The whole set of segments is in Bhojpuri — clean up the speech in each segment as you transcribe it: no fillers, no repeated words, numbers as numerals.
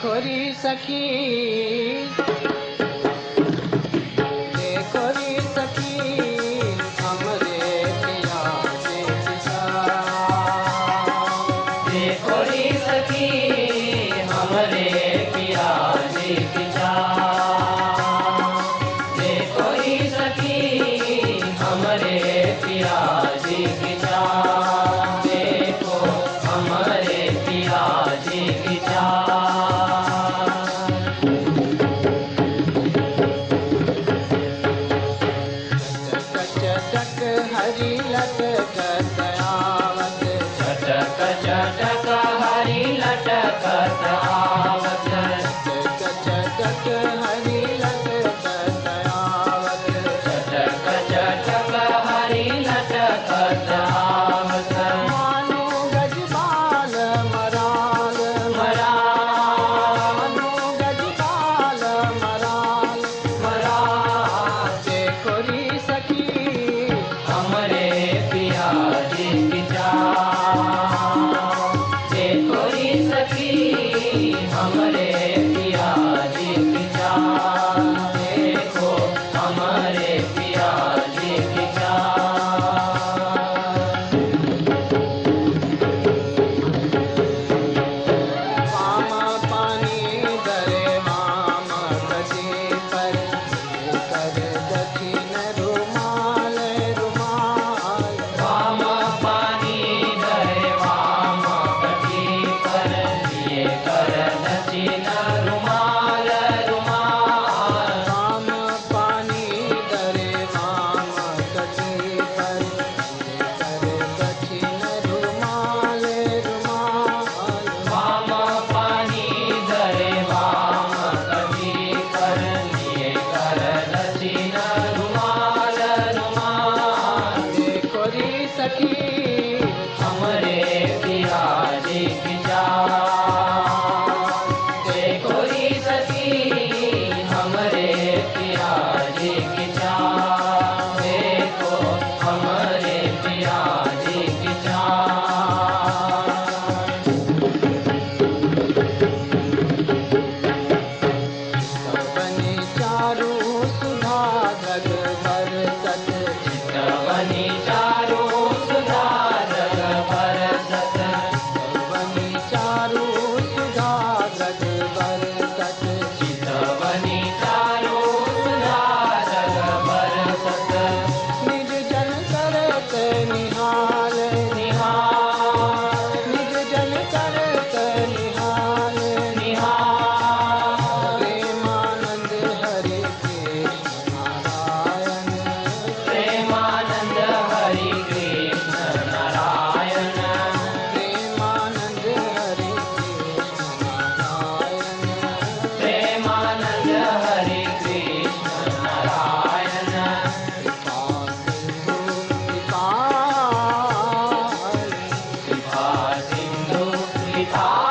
देखो री सखी हमरे पिया जी पिता। देखो री सखी हमरे पिया जी पिता। देखो री सखी हमरे पिया जी पिता। देखो हमरे पिया जी पिता। चटक हरी लटकत आवत। चटक चटक हरी लटकत आवत। चटक हरी लटकत आवत। चटक चटक हरी लटकत आवत। मानो गजबाल मराल मानो गजबाल मराल मराल। देखो री सखी हमरे पिया जी पिता। देखो री सखी हमरे पिया जी पिता। देखो हमरे पिया जी पिता। वाम पानी दरे वाम गति पर कर दक्षिण रुमाल रुमाल। वाम पानी दरे वाम गति पर लिए कर दक्षिण रुमाल रुमाल। वाम पानी दरे वाम गति पर कर दक्षिण रुमाल रुमाल। वाम पानी दरे वाम गति पर लिए कर दक्षिण रुमाल रुमाल। देखो री सखी हमरे पिया जी पिता। देखो री सखी हमरे पिया जी पिता। देखो हमरे पिया जी पिता। बनी चारू सुधा जग बरसत। चितवनी चारो सुधा जग बरसत। बनी चारू सुधा जग बरसत। चितवनी चारो सुधा जग बरसत। निज जन करत निहाल निहाल निज जन करत निहाल। निहाल। प्रेमानंद हरि कृष्ण नारायण। प्रेमानंद हरि कृष्ण नारायण। प्रेमानंद हरि कृष्ण नारायण। प्रेमानंद हरि कृष्ण नारायण। कृपा सिंधु कृपाल।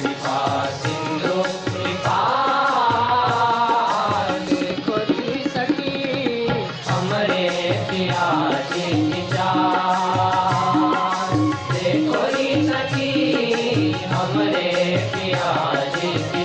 कृपा सिंधु कृपाल। देखो री सखी हमरे पिया जी पिता। देखो री सखी हमरे पिया जी पिता।